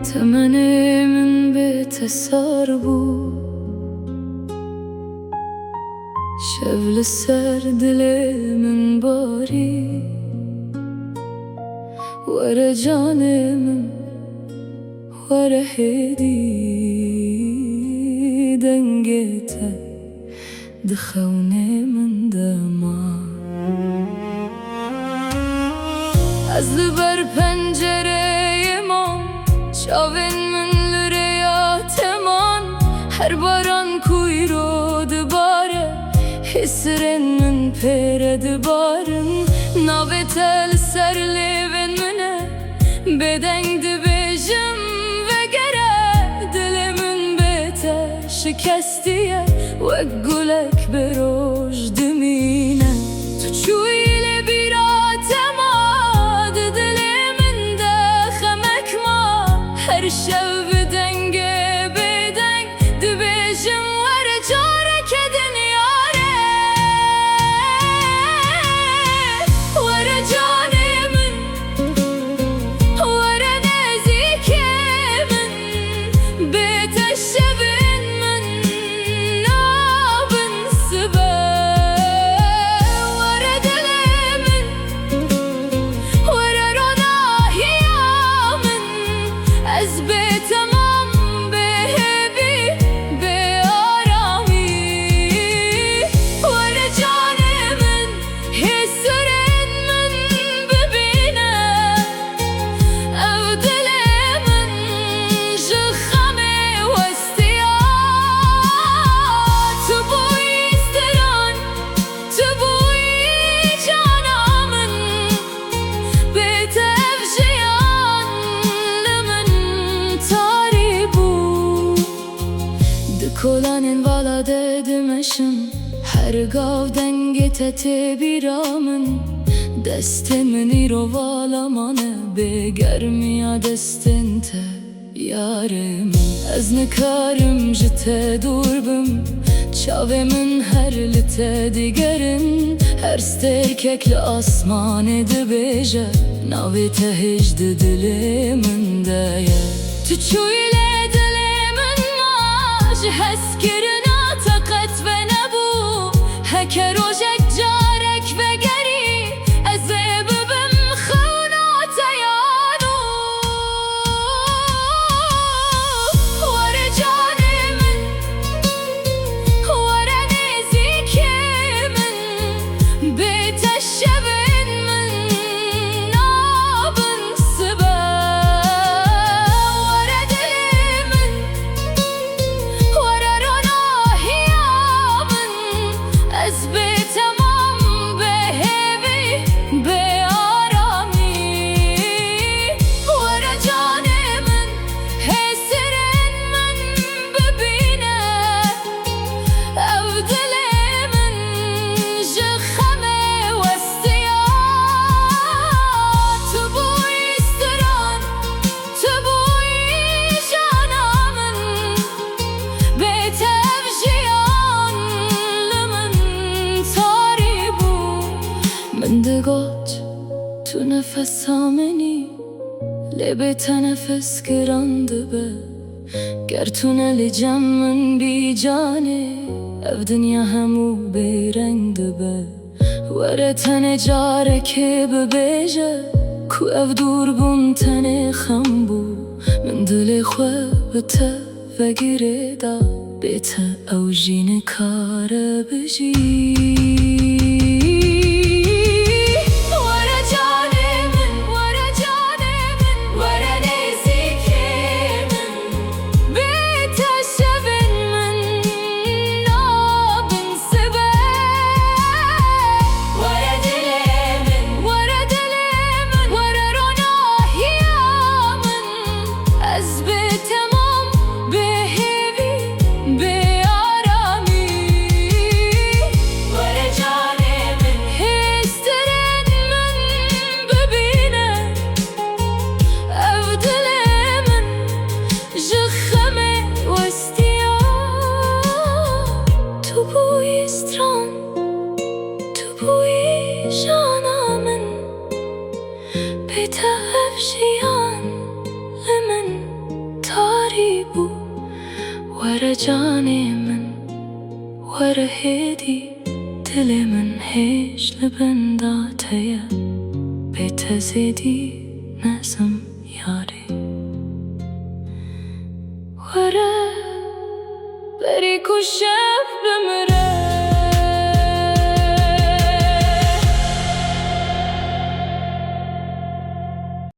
تمني من بيت السربو شبل السرد لي من باري ورا جاني من ورا هدي دنجته دخوني من دما از بر پنجره من شاون من لریاتمان هر باران کوی رو دباره حسرن من پر دبارن ناوه تل سر لیون منه بدنگ دبیجم و گره دلمون بهته شکستیه و گلک بروش دمینه تو چویل بیرات ما دلمون ده خمک ما هر شب بدنگ بدنگ دبیجم ور جاره که دنیاره ور جانه من ور نزیک من بیت شبن من نابن سبه ور دل من ور روناهی من از بیتمام بهبی به آرامی ور جان من حسرن من ببینه او دل من جخم وستیا تو بوی استران تو بوی جانا من بیت افجیان لمن تاری بو دکولانین والا ددمشم هر گاو دنگ تته بیرامن دست منی رو والا مانه بگرمیا دستن ته یارم از نکارم جته دور بم چاوه من هر لته دیگرن هر سترکک لآسمان دبیجه ناوه تهج دل من دایه تو چویل دل من ماج هست کرنا طاقت و نبو هکر روشک جارک بگری از ببم خونات یانو ور جان من ور نزیک من بیت شبن من نابن سبه ور دل من ور روناهی من از بیتمام بهبی به آرامی ور جان من حسرن من ببینه او دل من جخم وستیا تو بوی استران تو بوی جانا من بیت افجیان لمن تاری بو من دگات تو نفس همینی لبه تنفس گرانده به گر تو نلیجم من بی جانه او دنیا همو بیرنگ دبه ور تن جاره که ببیجه کو او دور بون تن خم بو من دل خواه به ته و گیره دا بیت او جین کار بجی ور جان تفجيان لمن تاريبو ورا جاني من ورا هدي دلي من هيش لبنداتيا بتزيدي نسم ياري ورا بريكو شاف بمرا